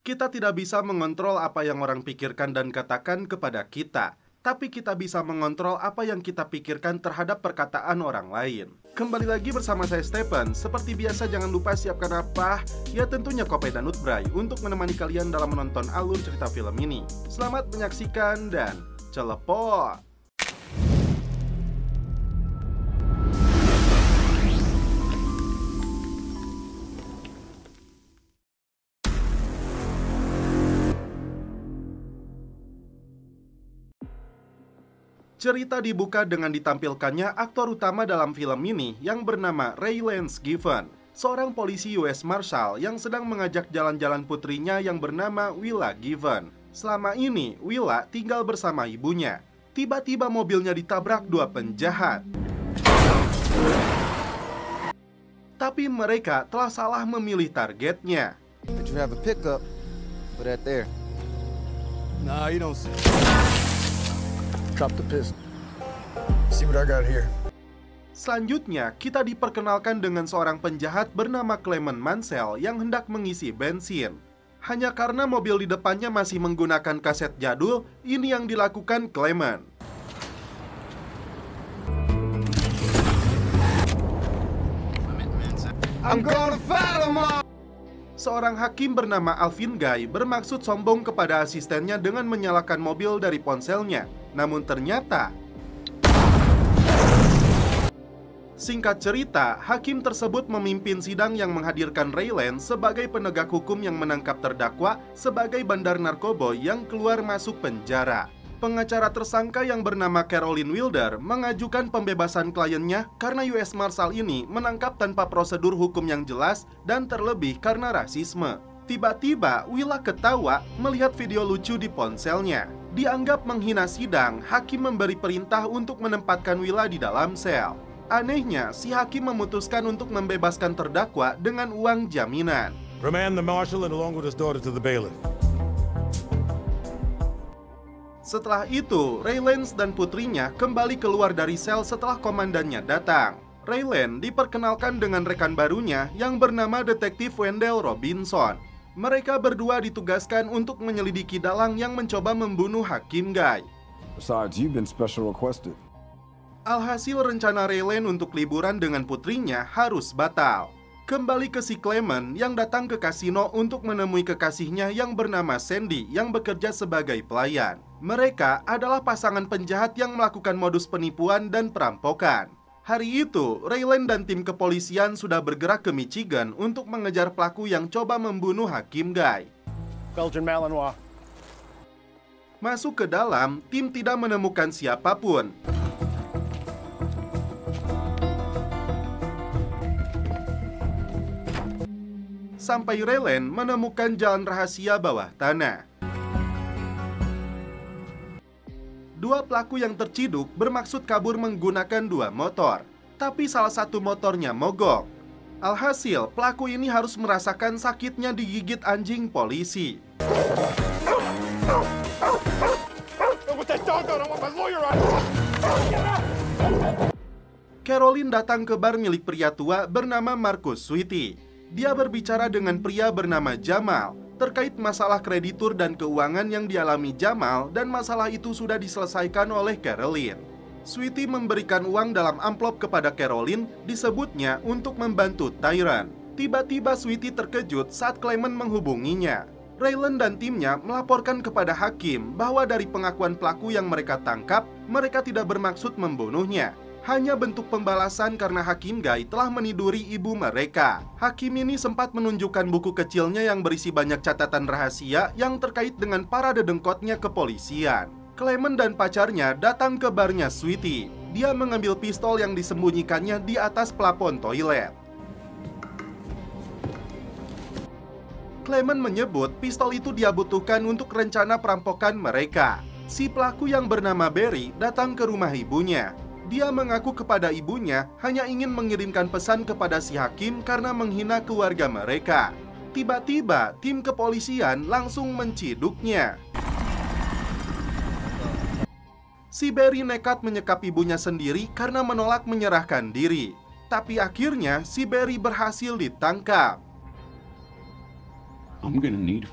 Kita tidak bisa mengontrol apa yang orang pikirkan dan katakan kepada kita, tapi kita bisa mengontrol apa yang kita pikirkan terhadap perkataan orang lain. Kembali lagi bersama saya Stephen. Seperti biasa jangan lupa siapkan apa? Ya tentunya kopi dan utbray untuk menemani kalian dalam menonton alur cerita film ini. Selamat menyaksikan dan celepot! Cerita dibuka dengan ditampilkannya aktor utama dalam film ini yang bernama Raylan Given, seorang polisi US Marshal yang sedang mengajak jalan-jalan putrinya yang bernama Willa Given. Selama ini, Willa tinggal bersama ibunya. Tiba-tiba mobilnya ditabrak dua penjahat. Tapi mereka telah salah memilih targetnya. Did you have a pickup for that there? Nah, you don't say. Drop the pistol. See what I got here. Selanjutnya, kita diperkenalkan dengan seorang penjahat bernama Clement Mansell yang hendak mengisi bensin. Hanya karena mobil di depannya masih menggunakan kaset jadul, ini yang dilakukan Clement. I'm gonna fight 'em all. Seorang hakim bernama Alvin Guy bermaksud sombong kepada asistennya dengan menyalakan mobil dari ponselnya. Namun ternyata, singkat cerita, hakim tersebut memimpin sidang yang menghadirkan Raylan sebagai penegak hukum yang menangkap terdakwa sebagai bandar narkoba yang keluar masuk penjara. Pengacara tersangka yang bernama Caroline Wilder mengajukan pembebasan kliennya karena US Marshal ini menangkap tanpa prosedur hukum yang jelas dan terlebih karena rasisme. Tiba-tiba, Willa ketawa melihat video lucu di ponselnya. Dianggap menghina sidang, hakim memberi perintah untuk menempatkan Willa di dalam sel. Anehnya, si hakim memutuskan untuk membebaskan terdakwa dengan uang jaminan. Remand the marshal and along with his daughter to the bailiff. Setelah itu, Raylan dan putrinya kembali keluar dari sel setelah komandannya datang. Raylan diperkenalkan dengan rekan barunya yang bernama Detektif Wendell Robinson. Mereka berdua ditugaskan untuk menyelidiki dalang yang mencoba membunuh Hakim Guy. Besides, you've been special requested. Alhasil rencana Raylan untuk liburan dengan putrinya harus batal. Kembali ke si Clement yang datang ke kasino untuk menemui kekasihnya yang bernama Sandy yang bekerja sebagai pelayan. Mereka adalah pasangan penjahat yang melakukan modus penipuan dan perampokan. Hari itu, Raylan dan tim kepolisian sudah bergerak ke Michigan untuk mengejar pelaku yang coba membunuh Hakim Guy. Belgian Malinois. Masuk ke dalam, tim tidak menemukan siapapun. Sampai Raylan menemukan jalan rahasia bawah tanah. Dua pelaku yang terciduk bermaksud kabur menggunakan dua motor, tapi salah satu motornya mogok. Alhasil, pelaku ini harus merasakan sakitnya digigit anjing polisi. Caroline datang ke bar milik pria tua bernama Marcus Sweetie. Dia berbicara dengan pria bernama Jamal terkait masalah kreditur dan keuangan yang dialami Jamal, dan masalah itu sudah diselesaikan oleh Caroline. Sweetie memberikan uang dalam amplop kepada Caroline, disebutnya untuk membantu Tyrant. Tiba-tiba Sweetie terkejut saat Clement menghubunginya. Raylan dan timnya melaporkan kepada hakim bahwa dari pengakuan pelaku yang mereka tangkap, mereka tidak bermaksud membunuhnya. Hanya bentuk pembalasan karena Hakim Guy telah meniduri ibu mereka. Hakim ini sempat menunjukkan buku kecilnya yang berisi banyak catatan rahasia yang terkait dengan para dedengkotnya kepolisian. Clement dan pacarnya datang ke barnya Sweetie. Dia mengambil pistol yang disembunyikannya di atas plafon toilet. Clement menyebut pistol itu dia butuhkan untuk rencana perampokan mereka. Si pelaku yang bernama Barry datang ke rumah ibunya. Dia mengaku kepada ibunya hanya ingin mengirimkan pesan kepada si hakim karena menghina keluarga mereka. Tiba-tiba, tim kepolisian langsung menciduknya. Si Barry nekat menyekap ibunya sendiri karena menolak menyerahkan diri. Tapi akhirnya si Barry berhasil ditangkap. I'm gonna need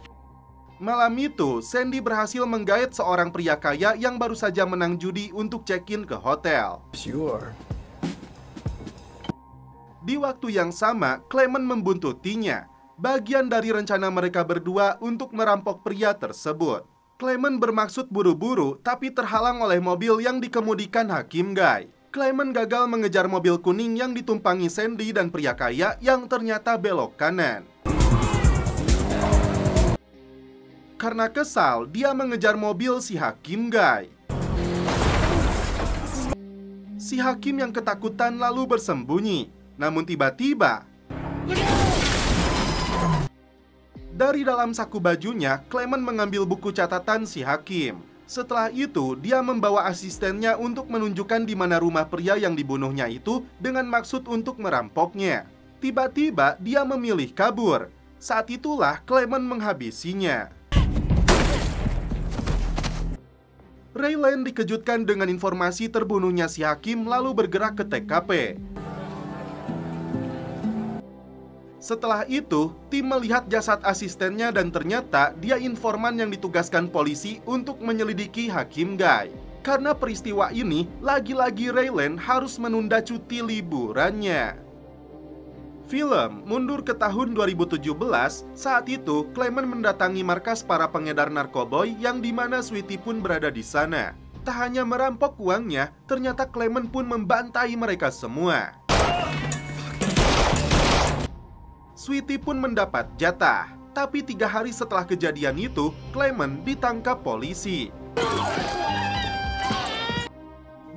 Malam itu, Sandy berhasil menggait seorang pria kaya yang baru saja menang judi untuk check-in ke hotel. Yes, you are. Di waktu yang sama, Clement membuntutinya, bagian dari rencana mereka berdua untuk merampok pria tersebut. Clement bermaksud buru-buru, tapi terhalang oleh mobil yang dikemudikan Hakim Guy. Clement gagal mengejar mobil kuning yang ditumpangi Sandy dan pria kaya yang ternyata belok kanan. Karena kesal, dia mengejar mobil si Hakim Guy. Si Hakim yang ketakutan lalu bersembunyi. Namun tiba-tiba, dari dalam saku bajunya, Clement mengambil buku catatan si Hakim. Setelah itu, dia membawa asistennya untuk menunjukkan di mana rumah pria yang dibunuhnya itu dengan maksud untuk merampoknya. Tiba-tiba, dia memilih kabur. Saat itulah Clement menghabisinya. Raylan dikejutkan dengan informasi terbunuhnya si Hakim lalu bergerak ke TKP. Setelah itu, tim melihat jasad asistennya dan ternyata dia informan yang ditugaskan polisi untuk menyelidiki Hakim Guy. Karena peristiwa ini, lagi-lagi Raylan harus menunda cuti liburannya. Film mundur ke tahun 2017, saat itu Clement mendatangi markas para pengedar narkoboy yang dimana Sweetie pun berada di sana. Tak hanya merampok uangnya, ternyata Clement pun membantai mereka semua. Sweetie pun mendapat jatah, tapi 3 hari setelah kejadian itu, Clement ditangkap polisi.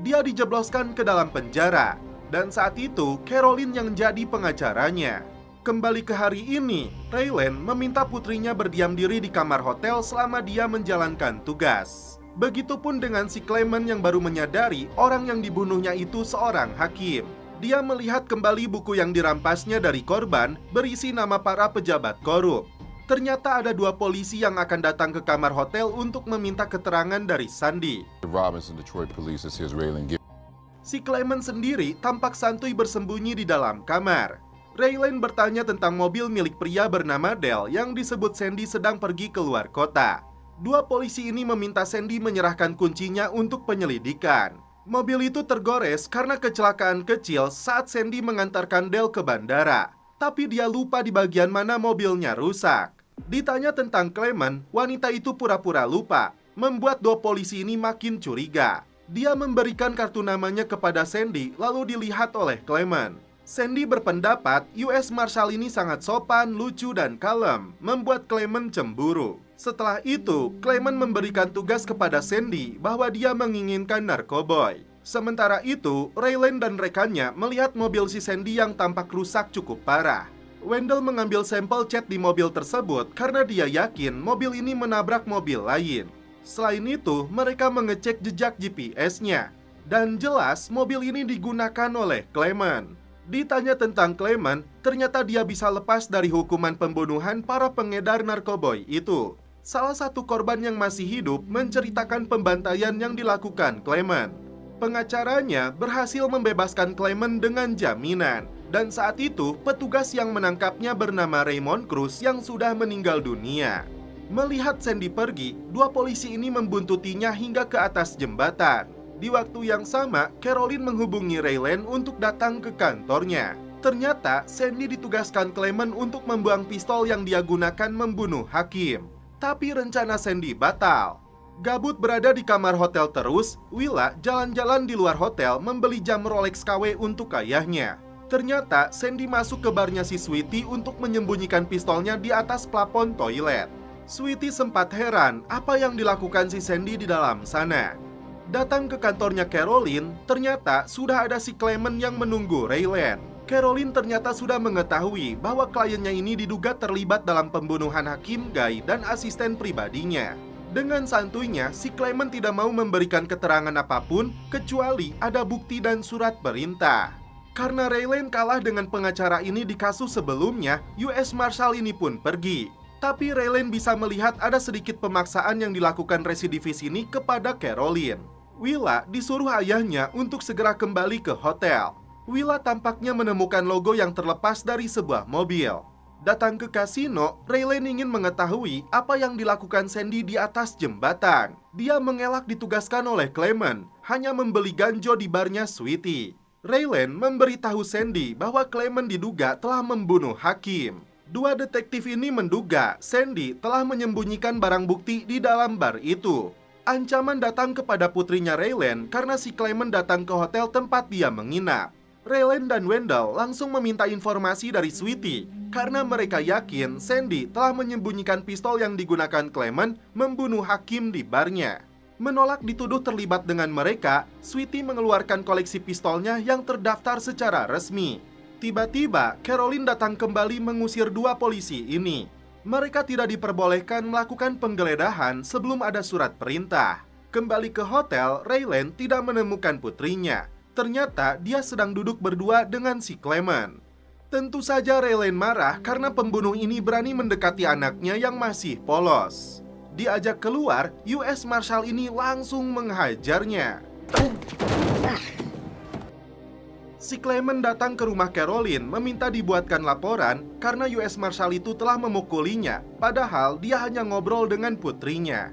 Dia dijebloskan ke dalam penjara. Dan saat itu, Caroline yang jadi pengacaranya. Kembali ke hari ini, Raylan meminta putrinya berdiam diri di kamar hotel selama dia menjalankan tugas. Begitupun dengan si Clement yang baru menyadari orang yang dibunuhnya itu seorang hakim. Dia melihat kembali buku yang dirampasnya dari korban berisi nama para pejabat korup. Ternyata ada 2 polisi yang akan datang ke kamar hotel untuk meminta keterangan dari Sandy. Robinson Detroit Police is his Raylan Gibbs. Si Clement sendiri tampak santuy bersembunyi di dalam kamar. Raylan bertanya tentang mobil milik pria bernama Dell yang disebut Sandy sedang pergi keluar kota. 2 polisi ini meminta Sandy menyerahkan kuncinya untuk penyelidikan. Mobil itu tergores karena kecelakaan kecil saat Sandy mengantarkan Dell ke bandara. Tapi dia lupa di bagian mana mobilnya rusak. Ditanya tentang Clement, wanita itu pura-pura lupa, membuat 2 polisi ini makin curiga. Dia memberikan kartu namanya kepada Sandy, lalu dilihat oleh Clement. Sandy berpendapat US Marshal ini sangat sopan, lucu, dan kalem, membuat Clement cemburu. Setelah itu, Clement memberikan tugas kepada Sandy bahwa dia menginginkan narkoboy. Sementara itu, Raylan dan rekannya melihat mobil si Sandy yang tampak rusak cukup parah. Wendell mengambil sampel cat di mobil tersebut karena dia yakin mobil ini menabrak mobil lain. Selain itu, mereka mengecek jejak GPS-nya. Dan jelas mobil ini digunakan oleh Clement. Ditanya tentang Clement, ternyata dia bisa lepas dari hukuman pembunuhan para pengedar narkoboy itu. Salah satu korban yang masih hidup menceritakan pembantaian yang dilakukan Clement. Pengacaranya berhasil membebaskan Clement dengan jaminan. Dan saat itu, petugas yang menangkapnya bernama Raymond Cruz yang sudah meninggal dunia. Melihat Sandy pergi, 2 polisi ini membuntutinya hingga ke atas jembatan. Di waktu yang sama, Caroline menghubungi Raylan untuk datang ke kantornya. Ternyata, Sandy ditugaskan Clement untuk membuang pistol yang dia gunakan membunuh Hakim. Tapi rencana Sandy batal. Gabut berada di kamar hotel terus, Willa jalan-jalan di luar hotel membeli jam Rolex KW untuk ayahnya. Ternyata, Sandy masuk ke barnya si Sweetie untuk menyembunyikan pistolnya di atas plafon toilet. Sweetie sempat heran apa yang dilakukan si Sandy di dalam sana. Datang ke kantornya Caroline, ternyata sudah ada si Clement yang menunggu Raylan. Caroline ternyata sudah mengetahui bahwa kliennya ini diduga terlibat dalam pembunuhan Hakim Guy dan asisten pribadinya. Dengan santuinya, si Clement tidak mau memberikan keterangan apapun kecuali ada bukti dan surat perintah. Karena Raylan kalah dengan pengacara ini di kasus sebelumnya, US Marshal ini pun pergi. Tapi Raylan bisa melihat ada sedikit pemaksaan yang dilakukan residivis ini kepada Caroline. Willa disuruh ayahnya untuk segera kembali ke hotel. Willa tampaknya menemukan logo yang terlepas dari sebuah mobil. Datang ke kasino, Raylan ingin mengetahui apa yang dilakukan Sandy di atas jembatan. Dia mengelak ditugaskan oleh Clement, hanya membeli ganjo di barnya Sweetie. Raylan memberitahu Sandy bahwa Clement diduga telah membunuh hakim. Dua detektif ini menduga Sandy telah menyembunyikan barang bukti di dalam bar itu. Ancaman datang kepada putrinya Raylan karena si Clement datang ke hotel tempat dia menginap. Raylan dan Wendell langsung meminta informasi dari Sweetie karena mereka yakin Sandy telah menyembunyikan pistol yang digunakan Clement membunuh hakim di barnya. Menolak dituduh terlibat dengan mereka, Sweetie mengeluarkan koleksi pistolnya yang terdaftar secara resmi. Tiba-tiba, Caroline datang kembali mengusir dua polisi ini. Mereka tidak diperbolehkan melakukan penggeledahan sebelum ada surat perintah. Kembali ke hotel, Raylan tidak menemukan putrinya. Ternyata dia sedang duduk berdua dengan si Clement. Tentu saja Raylan marah karena pembunuh ini berani mendekati anaknya yang masih polos. Diajak keluar, US Marshal ini langsung menghajarnya. Si Clement datang ke rumah Caroline meminta dibuatkan laporan karena US Marshal itu telah memukulinya, padahal dia hanya ngobrol dengan putrinya.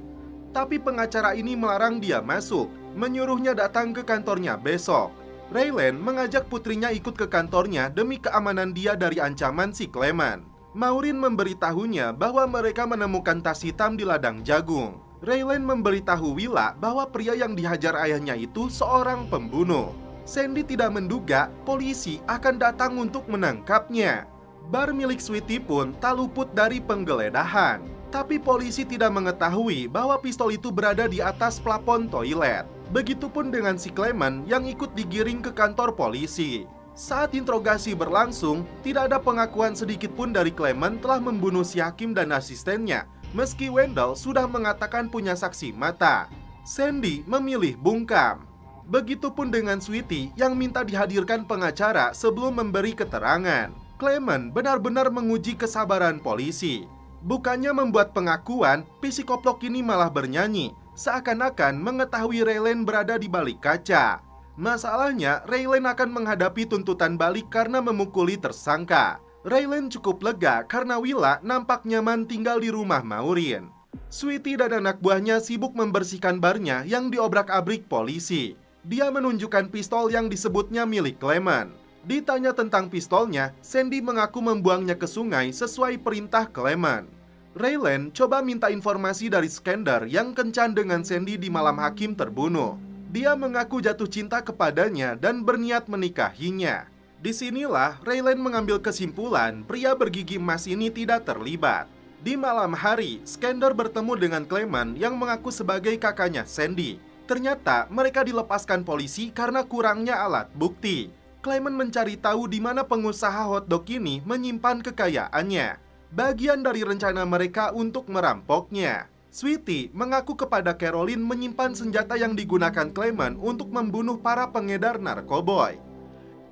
Tapi pengacara ini melarang dia masuk, menyuruhnya datang ke kantornya besok. Raylan mengajak putrinya ikut ke kantornya demi keamanan dia dari ancaman si Clement. Maureen memberitahunya bahwa mereka menemukan tas hitam di ladang jagung. Raylan memberitahu Willa bahwa pria yang dihajar ayahnya itu seorang pembunuh. Sandy tidak menduga polisi akan datang untuk menangkapnya. Bar milik Sweetie pun tak luput dari penggeledahan. Tapi polisi tidak mengetahui bahwa pistol itu berada di atas plafon toilet. Begitupun dengan si Clement yang ikut digiring ke kantor polisi. Saat interogasi berlangsung, tidak ada pengakuan sedikit pun dari Clement telah membunuh si hakim dan asistennya, meski Wendell sudah mengatakan punya saksi mata. Sandy memilih bungkam. Begitupun dengan Sweetie yang minta dihadirkan pengacara sebelum memberi keterangan. Clement benar-benar menguji kesabaran polisi. Bukannya membuat pengakuan, psikoplok ini malah bernyanyi, seakan-akan mengetahui Raylan berada di balik kaca. Masalahnya, Raylan akan menghadapi tuntutan balik karena memukuli tersangka. Raylan cukup lega karena Willa nampak nyaman tinggal di rumah Maureen. Sweetie dan anak buahnya sibuk membersihkan barnya yang diobrak-abrik polisi. Dia menunjukkan pistol yang disebutnya milik Clement. Ditanya tentang pistolnya, Sandy mengaku membuangnya ke sungai sesuai perintah Clement. Raylan coba minta informasi dari Skander yang kencan dengan Sandy di malam hakim terbunuh. Dia mengaku jatuh cinta kepadanya dan berniat menikahinya. Disinilah Raylan mengambil kesimpulan pria bergigi emas ini tidak terlibat. Di malam hari, Skander bertemu dengan Clement yang mengaku sebagai kakaknya Sandy. Ternyata mereka dilepaskan polisi karena kurangnya alat bukti. Clement mencari tahu di mana pengusaha hotdog ini menyimpan kekayaannya. Bagian dari rencana mereka untuk merampoknya. Sweetie mengaku kepada Caroline menyimpan senjata yang digunakan Clement untuk membunuh para pengedar narkoboy.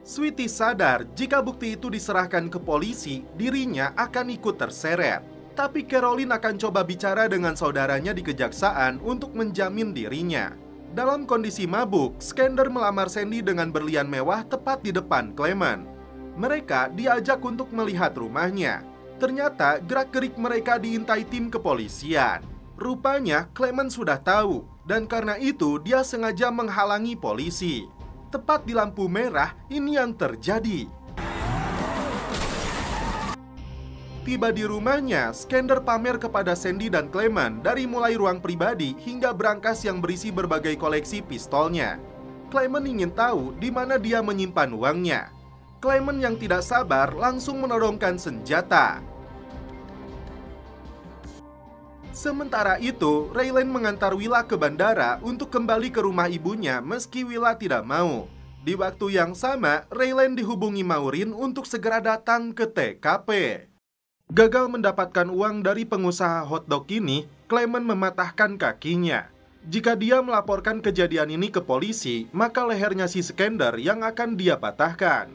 Sweetie sadar jika bukti itu diserahkan ke polisi, dirinya akan ikut terseret. Tapi Caroline akan coba bicara dengan saudaranya di kejaksaan untuk menjamin dirinya. Dalam kondisi mabuk, Skander melamar Sandy dengan berlian mewah tepat di depan Clement. Mereka diajak untuk melihat rumahnya. Ternyata gerak-gerik mereka diintai tim kepolisian. Rupanya Clement sudah tahu, dan karena itu dia sengaja menghalangi polisi. Tepat di lampu merah, ini yang terjadi. Tiba di rumahnya, Skander pamer kepada Sandy dan Clement dari mulai ruang pribadi hingga brankas yang berisi berbagai koleksi pistolnya. Clement ingin tahu di mana dia menyimpan uangnya. Clement yang tidak sabar langsung menodongkan senjata. Sementara itu, Raylan mengantar Willa ke bandara untuk kembali ke rumah ibunya meski Willa tidak mau. Di waktu yang sama, Raylan dihubungi Maureen untuk segera datang ke TKP. Gagal mendapatkan uang dari pengusaha hotdog ini, Clement mematahkan kakinya. Jika dia melaporkan kejadian ini ke polisi, maka lehernya si Skander yang akan dia patahkan.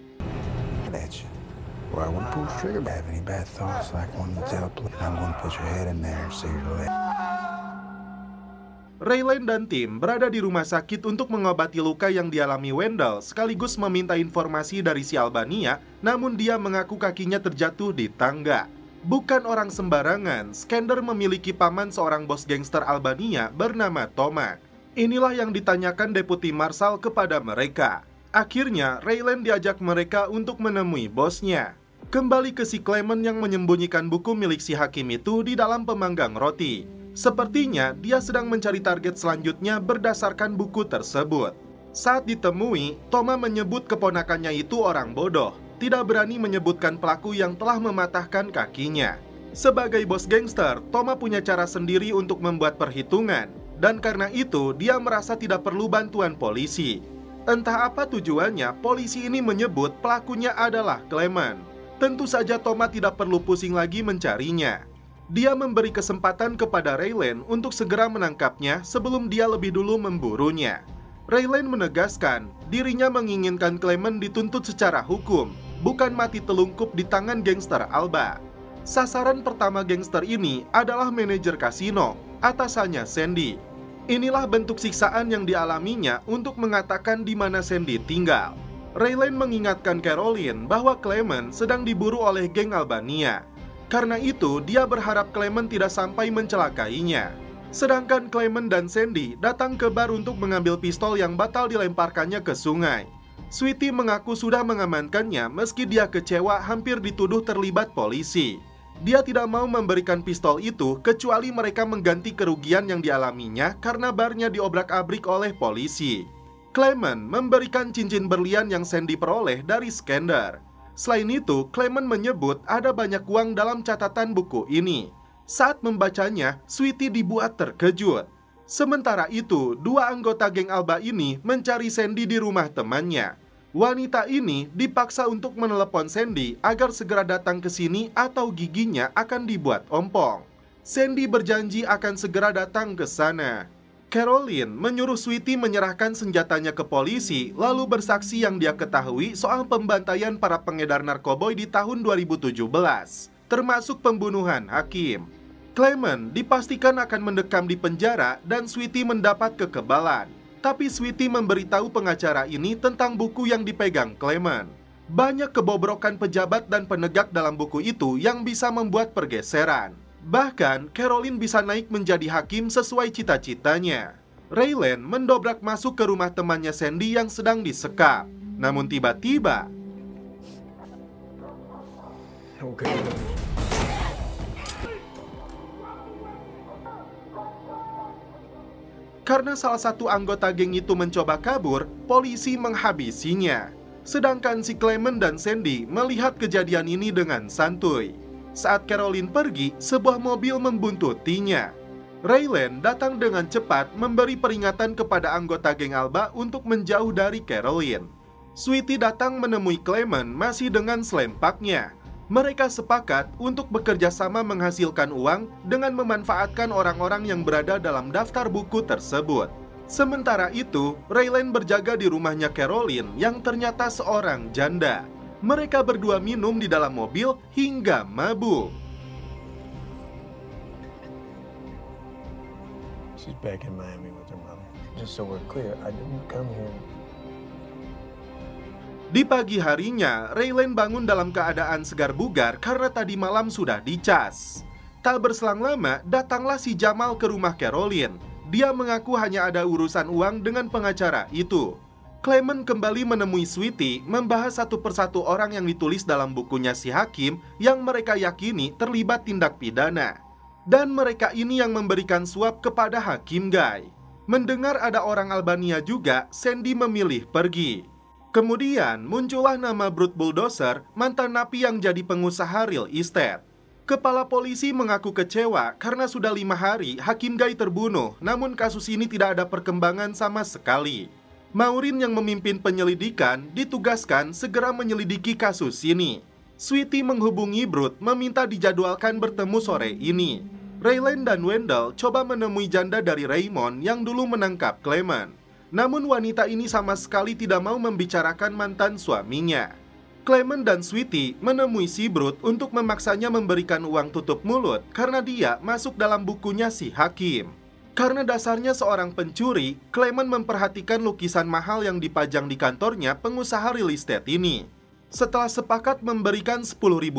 Raylan dan tim berada di rumah sakit untuk mengobati luka yang dialami Wendell sekaligus meminta informasi dari si Albania, namun dia mengaku kakinya terjatuh di tangga. Bukan orang sembarangan, Skander memiliki paman seorang bos gangster Albania bernama Toma. Inilah yang ditanyakan Deputi Marshal kepada mereka. Akhirnya, Raylan diajak mereka untuk menemui bosnya. Kembali ke si Clement yang menyembunyikan buku milik si hakim itu di dalam pemanggang roti. Sepertinya dia sedang mencari target selanjutnya berdasarkan buku tersebut. Saat ditemui, Toma menyebut keponakannya itu orang bodoh, tidak berani menyebutkan pelaku yang telah mematahkan kakinya. Sebagai bos gangster, Toma punya cara sendiri untuk membuat perhitungan, dan karena itu dia merasa tidak perlu bantuan polisi. Entah apa tujuannya, polisi ini menyebut pelakunya adalah Clement. Tentu saja Toma tidak perlu pusing lagi mencarinya. Dia memberi kesempatan kepada Raylan untuk segera menangkapnya sebelum dia lebih dulu memburunya. Raylan menegaskan dirinya menginginkan Clement dituntut secara hukum, bukan mati telungkup di tangan gangster Alba. Sasaran pertama gangster ini adalah manajer kasino, atasannya Sandy. Inilah bentuk siksaan yang dialaminya untuk mengatakan di mana Sandy tinggal. Raylan mengingatkan Caroline bahwa Clement sedang diburu oleh geng Albania. Karena itu, dia berharap Clement tidak sampai mencelakainya. Sedangkan Clement dan Sandy datang ke bar untuk mengambil pistol yang batal dilemparkannya ke sungai. Sweetie mengaku sudah mengamankannya meski dia kecewa hampir dituduh terlibat polisi. Dia tidak mau memberikan pistol itu kecuali mereka mengganti kerugian yang dialaminya karena barnya diobrak-abrik oleh polisi. Clement memberikan cincin berlian yang Sandy peroleh dari Skander. Selain itu, Clement menyebut ada banyak uang dalam catatan buku ini. Saat membacanya, Sweetie dibuat terkejut. Sementara itu, dua anggota geng Alba ini mencari Sandy di rumah temannya. Wanita ini dipaksa untuk menelepon Sandy agar segera datang ke sini atau giginya akan dibuat ompong. Sandy berjanji akan segera datang ke sana. Caroline menyuruh Sweetie menyerahkan senjatanya ke polisi, lalu bersaksi yang dia ketahui soal pembantaian para pengedar narkoboy di tahun 2017, termasuk pembunuhan hakim. Clement dipastikan akan mendekam di penjara dan Sweetie mendapat kekebalan. Tapi Sweetie memberitahu pengacara ini tentang buku yang dipegang Clement. Banyak kebobrokan pejabat dan penegak dalam buku itu yang bisa membuat pergeseran. Bahkan, Caroline bisa naik menjadi hakim sesuai cita-citanya. Raylan mendobrak masuk ke rumah temannya Sandy yang sedang disekap. Namun tiba-tiba, karena salah satu anggota geng itu mencoba kabur, polisi menghabisinya. Sedangkan si Clement dan Sandy melihat kejadian ini dengan santuy. Saat Caroline pergi, sebuah mobil membuntutinya. Raylan datang dengan cepat memberi peringatan kepada anggota geng Alba untuk menjauh dari Caroline. Sweetie datang menemui Clement masih dengan selempaknya. Mereka sepakat untuk bekerja sama menghasilkan uang dengan memanfaatkan orang-orang yang berada dalam daftar buku tersebut. Sementara itu, Raylan berjaga di rumahnya Caroline yang ternyata seorang janda. Mereka berdua minum di dalam mobil hingga mabuk. She's back in Miami with her mother. Just so we're clear, I didn't come here. Di pagi harinya, Raylan bangun dalam keadaan segar bugar karena tadi malam sudah dicas. Tak berselang lama, datanglah si Jamal ke rumah Caroline. Dia mengaku hanya ada urusan uang dengan pengacara itu. Clement kembali menemui Sweetie membahas satu persatu orang yang ditulis dalam bukunya si hakim yang mereka yakini terlibat tindak pidana. Dan mereka ini yang memberikan suap kepada Hakim Guy. Mendengar ada orang Albania juga, Sandy memilih pergi. Kemudian muncullah nama Brute Bulldozer, mantan napi yang jadi pengusaha real estate. Kepala polisi mengaku kecewa karena sudah 5 hari Hakim Guy terbunuh, namun kasus ini tidak ada perkembangan sama sekali. Maureen yang memimpin penyelidikan ditugaskan segera menyelidiki kasus ini. Sweetie menghubungi Brute meminta dijadwalkan bertemu sore ini. Raylan dan Wendell coba menemui janda dari Raymond yang dulu menangkap Clement. Namun wanita ini sama sekali tidak mau membicarakan mantan suaminya. Clement dan Sweetie menemui si Brute untuk memaksanya memberikan uang tutup mulut karena dia masuk dalam bukunya si hakim. Karena dasarnya seorang pencuri, Clement memperhatikan lukisan mahal yang dipajang di kantornya pengusaha real estate ini. Setelah sepakat memberikan $10.000,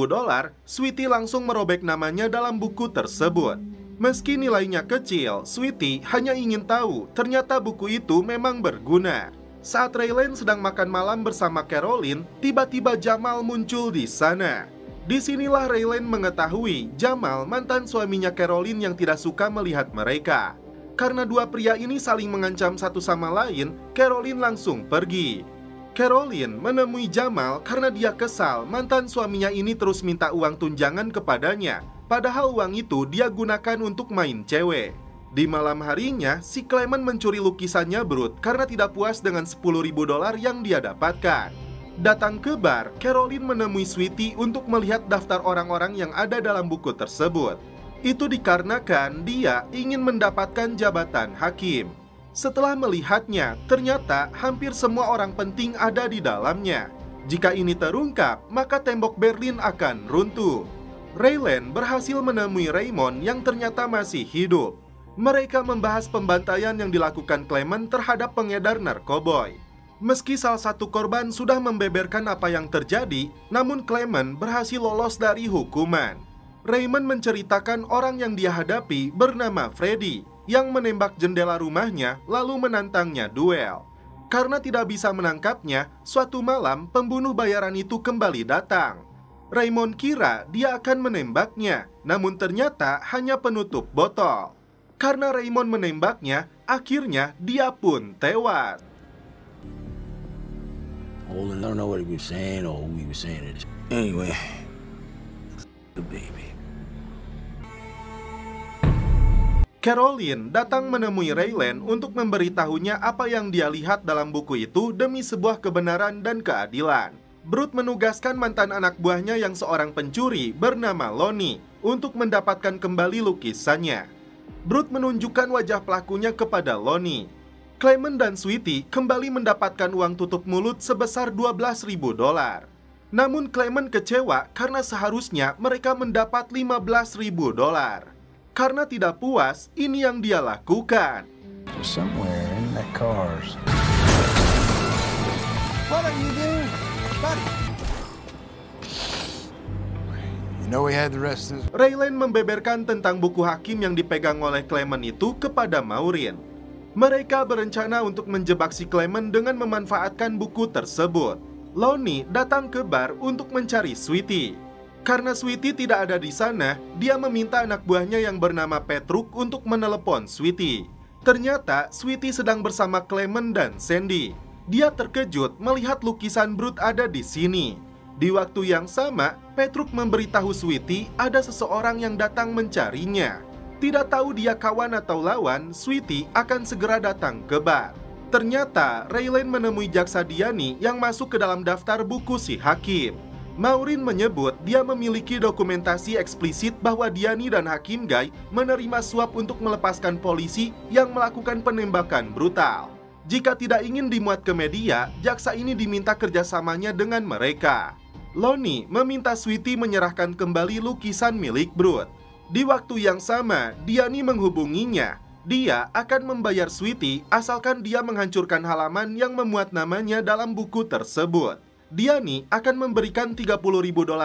Sweetie langsung merobek namanya dalam buku tersebut. Meski nilainya kecil, Sweetie hanya ingin tahu ternyata buku itu memang berguna. Saat Raylan sedang makan malam bersama Caroline, tiba-tiba Jamal muncul di sana. Disinilah Raylan mengetahui Jamal mantan suaminya Caroline yang tidak suka melihat mereka. Karena dua pria ini saling mengancam satu sama lain, Caroline langsung pergi. Caroline menemui Jamal karena dia kesal mantan suaminya ini terus minta uang tunjangan kepadanya. Padahal uang itu dia gunakan untuk main cewek. Di malam harinya, si Clement mencuri lukisannya Brut karena tidak puas dengan $10.000 yang dia dapatkan. Datang ke bar, Caroline menemui Sweetie untuk melihat daftar orang-orang yang ada dalam buku tersebut. Itu dikarenakan dia ingin mendapatkan jabatan hakim. Setelah melihatnya, ternyata hampir semua orang penting ada di dalamnya. Jika ini terungkap, maka tembok Berlin akan runtuh. Raylan berhasil menemui Raymond yang ternyata masih hidup. Mereka membahas pembantaian yang dilakukan Clement terhadap pengedar narkoboy. Meski salah satu korban sudah membeberkan apa yang terjadi, namun Clement berhasil lolos dari hukuman. Raymond menceritakan orang yang dia hadapi bernama Freddy, yang menembak jendela rumahnya lalu menantangnya duel. Karena tidak bisa menangkapnya, suatu malam pembunuh bayaran itu kembali datang. Raymond kira dia akan menembaknya, namun ternyata hanya penutup botol. Karena Raymond menembaknya, akhirnya dia pun tewas. I don't know what he was saying or who he was saying it. Anyway, the baby. Caroline datang menemui Raylan untuk memberitahunya apa yang dia lihat dalam buku itu demi sebuah kebenaran dan keadilan. Brut menugaskan mantan anak buahnya yang seorang pencuri bernama Lonnie untuk mendapatkan kembali lukisannya. Brut menunjukkan wajah pelakunya kepada Lonnie. Clement dan Sweetie kembali mendapatkan uang tutup mulut sebesar $12.000. Namun Clement kecewa karena seharusnya mereka mendapat $15.000. Karena tidak puas, ini yang dia lakukan. Somewhere in that cars. What are you doing, buddy? You know we had the rest of this. Raylan membeberkan tentang buku hakim yang dipegang oleh Clement itu kepada Maureen. Mereka berencana untuk menjebak si Clement dengan memanfaatkan buku tersebut. Lonnie datang ke bar untuk mencari Sweetie. Karena Sweetie tidak ada di sana, dia meminta anak buahnya yang bernama Petruk untuk menelepon Sweetie. Ternyata Sweetie sedang bersama Clement dan Sandy. Dia terkejut melihat lukisan Brut ada di sini. Di waktu yang sama, Petruk memberitahu Sweetie ada seseorang yang datang mencarinya. Tidak tahu dia kawan atau lawan, Sweetie akan segera datang ke bar. Ternyata Raylan menemui jaksa Diani yang masuk ke dalam daftar buku si hakim. Maureen menyebut dia memiliki dokumentasi eksplisit bahwa Diani dan Hakim Guy menerima suap untuk melepaskan polisi yang melakukan penembakan brutal. Jika tidak ingin dimuat ke media, jaksa ini diminta kerjasamanya dengan mereka. Lonnie meminta Sweetie menyerahkan kembali lukisan milik Brut. Di waktu yang sama, Diani menghubunginya. Dia akan membayar Sweetie asalkan dia menghancurkan halaman yang memuat namanya dalam buku tersebut. Diani akan memberikan $30.000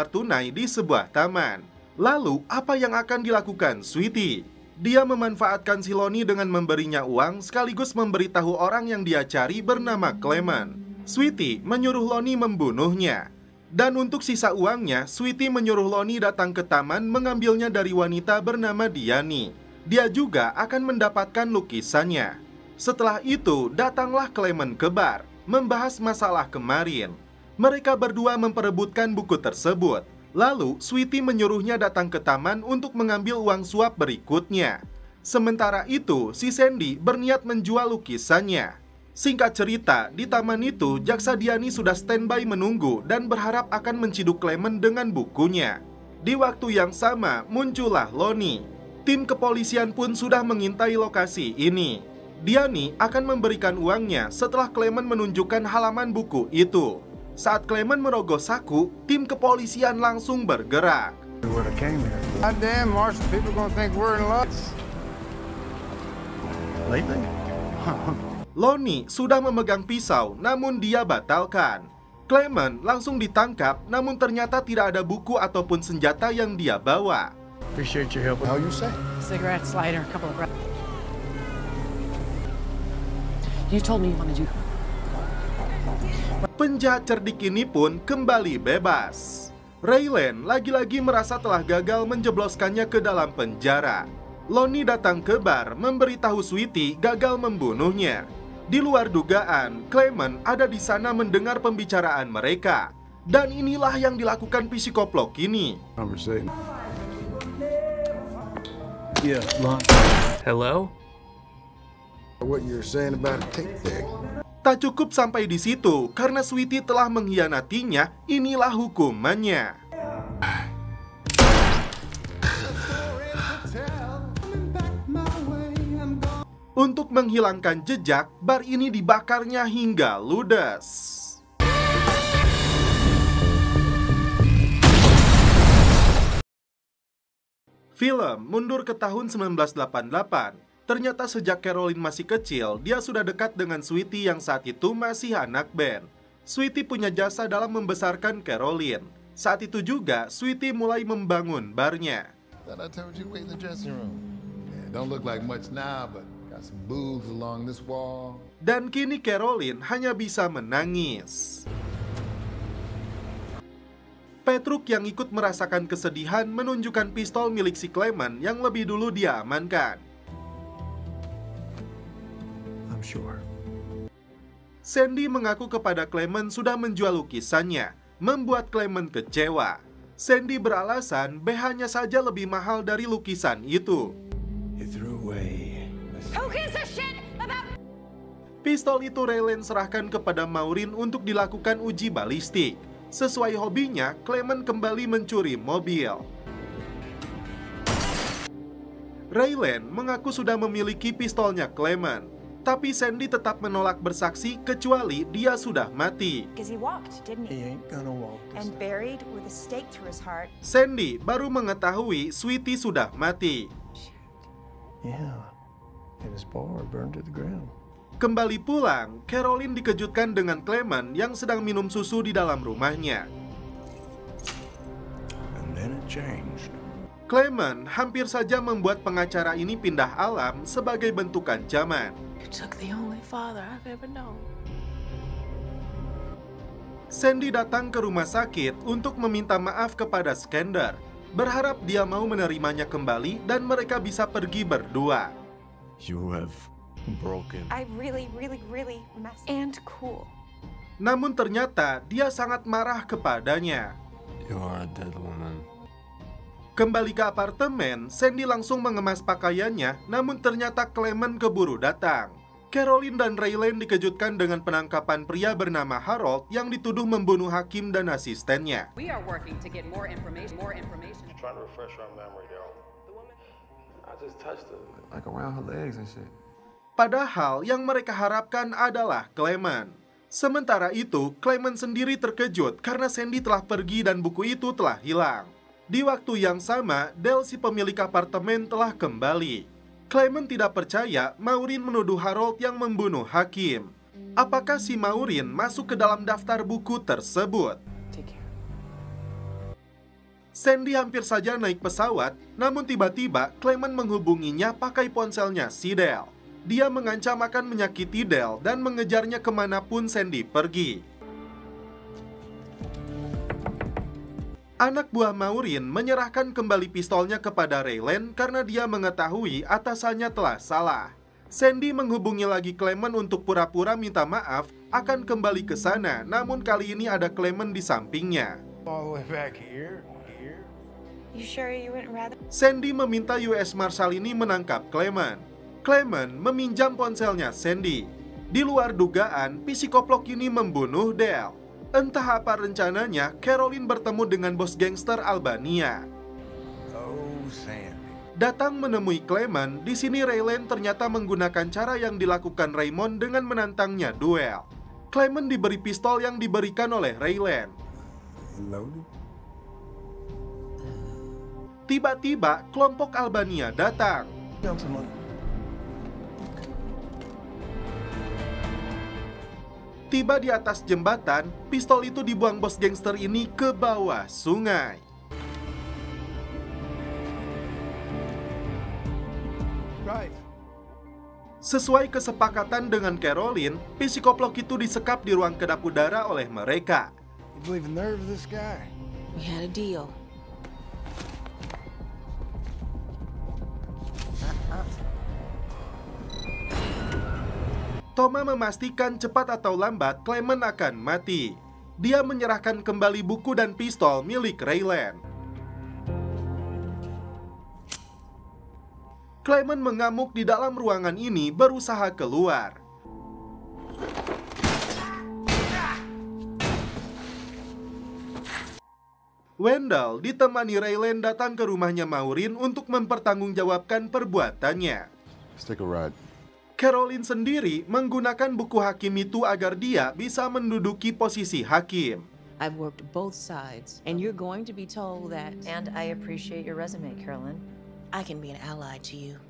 tunai di sebuah taman. Lalu, apa yang akan dilakukan Sweetie? Dia memanfaatkan si Lonnie dengan memberinya uang sekaligus memberitahu orang yang dia cari bernama Clement. Sweetie menyuruh Lonnie membunuhnya. Dan untuk sisa uangnya, Sweetie menyuruh Lonnie datang ke taman mengambilnya dari wanita bernama Diani. Dia juga akan mendapatkan lukisannya. Setelah itu, datanglah Clement ke bar, membahas masalah kemarin. Mereka berdua memperebutkan buku tersebut. Lalu, Sweetie menyuruhnya datang ke taman untuk mengambil uang suap berikutnya. Sementara itu, si Sandy berniat menjual lukisannya. Singkat cerita, di taman itu, jaksa Diani sudah standby menunggu dan berharap akan menciduk Clement dengan bukunya. Di waktu yang sama, muncullah Lonnie. Tim kepolisian pun sudah mengintai lokasi ini. Diani akan memberikan uangnya setelah Clement menunjukkan halaman buku itu. Saat Clement merogoh saku, tim kepolisian langsung bergerak. God damn, Marshall, people gonna think we're in love. Lately? Lonnie sudah memegang pisau, namun dia batalkan. Clement langsung ditangkap, namun ternyata tidak ada buku ataupun senjata yang dia bawa. Appreciate your help. How you say? Cigarettes, lighter, a couple of You told me you wanted to. Penjahat cerdik ini pun kembali bebas. Raylan lagi-lagi merasa telah gagal menjebloskannya ke dalam penjara. Lonnie datang ke bar memberitahu Sweetie gagal membunuhnya. Di luar dugaan, Clement ada di sana mendengar pembicaraan mereka. Dan inilah yang dilakukan psikoplok ini. Conversation. Yeah, Lon. Hello? What you're saying about a tape deck. Tak cukup sampai di situ, karena Sweetie telah mengkhianatinya, inilah hukumannya. Untuk menghilangkan jejak, bar ini dibakarnya hingga ludes. Film mundur ke tahun 1988. Ternyata sejak Caroline masih kecil, dia sudah dekat dengan Sweetie yang saat itu masih anak band. Sweetie punya jasa dalam membesarkan Caroline. Saat itu juga, Sweetie mulai membangun barnya. Thought I told you to wait in the dressing room. Yeah, don't look like much now, but got some boobs along this wall. Dan kini Caroline hanya bisa menangis. Petruk yang ikut merasakan kesedihan menunjukkan pistol milik si Clement yang lebih dulu dia amankan. I'm sure. Sandy mengaku kepada Clement sudah menjual lukisannya, membuat Clement kecewa. Sandy beralasan BH-nya saja lebih mahal dari lukisan itu. You threw away. Who gives a shit about... Pistol itu Raylan serahkan kepada Maureen untuk dilakukan uji balistik. Sesuai hobinya, Clement kembali mencuri mobil. Raylan mengaku sudah memiliki pistolnya Clement, tapi Sandy tetap menolak bersaksi kecuali dia sudah mati. Because he walked, didn't He he? ain't gonna walk. And buried with a stake through his heart. Sandy baru mengetahui Sweetie sudah mati. Yeah. And his bar burned to the ground. Kembali pulang, Caroline dikejutkan dengan Clement yang sedang minum susu di dalam rumahnya. And then it changed. Clement hampir saja membuat pengacara ini pindah alam sebagai bentuk ancaman. You took the only father I've ever known. Sandy datang ke rumah sakit untuk meminta maaf kepada Skander, berharap dia mau menerimanya kembali dan mereka bisa pergi berdua. You have broken. I really messed and cool. Namun ternyata dia sangat marah kepadanya. You are a dead woman. Kembali ke apartemen, Sandy langsung mengemas pakaiannya, namun ternyata Clement keburu datang. Caroline dan Raylan dikejutkan dengan penangkapan pria bernama Harold yang dituduh membunuh hakim dan asistennya. We are working to get more information. Trying to refresh our memory, Daryl. The woman, I just touched her. Like around her legs and shit. Padahal yang mereka harapkan adalah Clement. Sementara itu, Clement sendiri terkejut karena Sandy telah pergi dan buku itu telah hilang. Di waktu yang sama, Del si pemilik apartemen telah kembali. Clement tidak percaya Maureen menuduh Harold yang membunuh hakim. Apakah si Maureen masuk ke dalam daftar buku tersebut? Sandy hampir saja naik pesawat, namun tiba-tiba Clement menghubunginya pakai ponselnya si Del. Dia mengancam akan menyakiti Del dan mengejarnya kemanapun Sandy pergi. Anak buah Maureen menyerahkan kembali pistolnya kepada Raylan karena dia mengetahui atasannya telah salah. Sandy menghubungi lagi Clement untuk pura-pura minta maaf akan kembali ke sana, namun kali ini ada Clement di sampingnya. All the way back here. You sure you wouldn't rather? Sandy meminta US Marshal ini menangkap Clement. Clement meminjam ponselnya Sandy. Di luar dugaan, psikoplok ini membunuh Del. Entah apa rencananya, Caroline bertemu dengan bos gangster Albania. Oh, Sandy. Datang menemui Clement, di sini Raylan ternyata menggunakan cara yang dilakukan Raymond dengan menantangnya duel. Clement diberi pistol yang diberikan oleh Raylan. Tiba-tiba, kelompok Albania datang. Tiba di atas jembatan, pistol itu dibuang bos gangster ini ke bawah sungai. Right. Sesuai kesepakatan dengan Caroline, psikoplok itu disekap di ruang kedap udara oleh mereka. You believe the nerve of this guy? We had a deal. Toma memastikan cepat atau lambat Clement akan mati. Dia menyerahkan kembali buku dan pistol milik Raylan. Clement mengamuk di dalam ruangan ini berusaha keluar. Wendell ditemani Raylan datang ke rumahnya Maureen untuk mempertanggungjawabkan perbuatannya. Let's take a ride. Caroline sendiri menggunakan buku hakim itu agar dia bisa menduduki posisi hakim. I've worked both sides, and you're going to be told that. And I appreciate your resume, Carolyn. I can be an ally to you.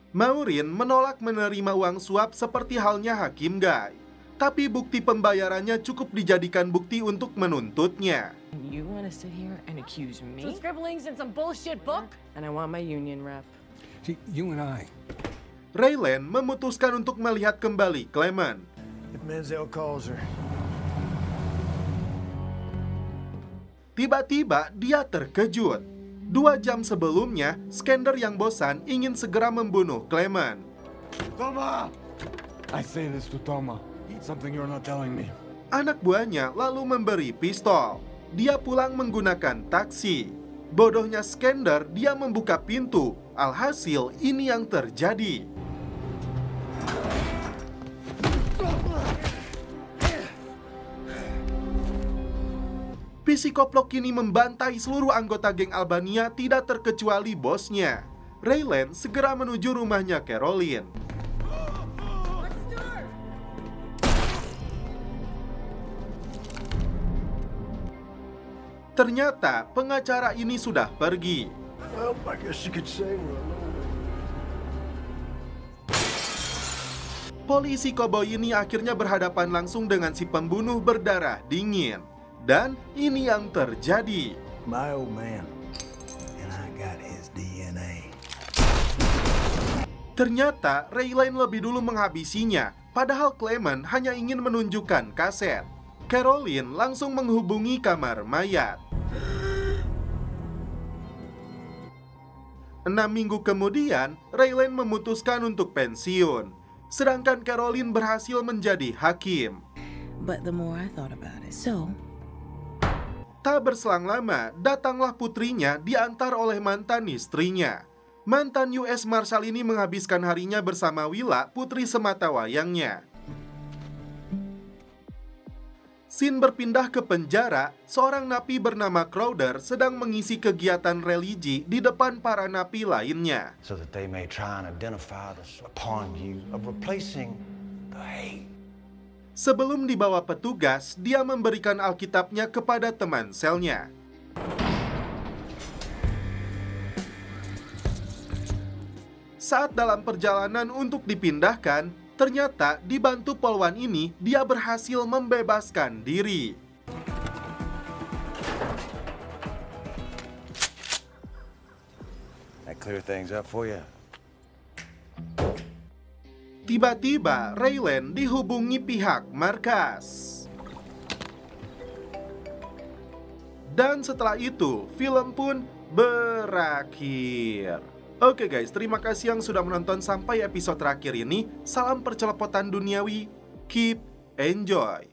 Maureen menolak menerima uang suap seperti halnya Hakim Guy. Tapi bukti pembayarannya cukup dijadikan bukti untuk menuntutnya. You want to sit here and accuse me? Some scribblings and some bullshit book? And I want my union rep. See, you and I. Raylan memutuskan untuk melihat kembali Clement. If Menzel calls her. Tiba-tiba dia terkejut. 2 jam sebelumnya, Skander yang bosan ingin segera membunuh Clement. Toma! I say this to Toma. Something you're not telling me. Anak buahnya lalu memberi pistol. Dia pulang menggunakan taksi. Bodohnya Skander, dia membuka pintu. Alhasil, ini yang terjadi. Psikoplok ini membantai seluruh anggota geng Albania, tidak terkecuali bosnya. Raylan segera menuju rumahnya Caroline. Ternyata pengacara ini sudah pergi. Well, I guess you could say we're alone. Polisi koboi ini akhirnya berhadapan langsung dengan si pembunuh berdarah dingin. Dan ini yang terjadi. My old man. And I got his DNA. Ternyata Raylan lebih dulu menghabisinya, padahal Clement hanya ingin menunjukkan kaset. Caroline langsung menghubungi kamar mayat. 6 minggu kemudian, Raylan memutuskan untuk pensiun. Sedangkan Caroline berhasil menjadi hakim. But the more I thought about it, Tak berselang lama, datanglah putrinya diantar oleh mantan istrinya. Mantan US Marshal ini menghabiskan harinya bersama Willa, putri sematawayangnya. Scene berpindah ke penjara, seorang napi bernama Crowder sedang mengisi kegiatan religi di depan para napi lainnya. So that they may try and identify upon you of replacing the hate. Sebelum dibawa petugas, dia memberikan Alkitabnya kepada teman selnya. Saat dalam perjalanan untuk dipindahkan, ternyata dibantu polwan ini, dia berhasil membebaskan diri. That clear things up for you. Tiba-tiba, Raylan dihubungi pihak markas. Dan setelah itu, film pun berakhir. Oke guys, terima kasih yang sudah menonton sampai episode terakhir ini. Salam percelepotan duniawi, keep enjoy.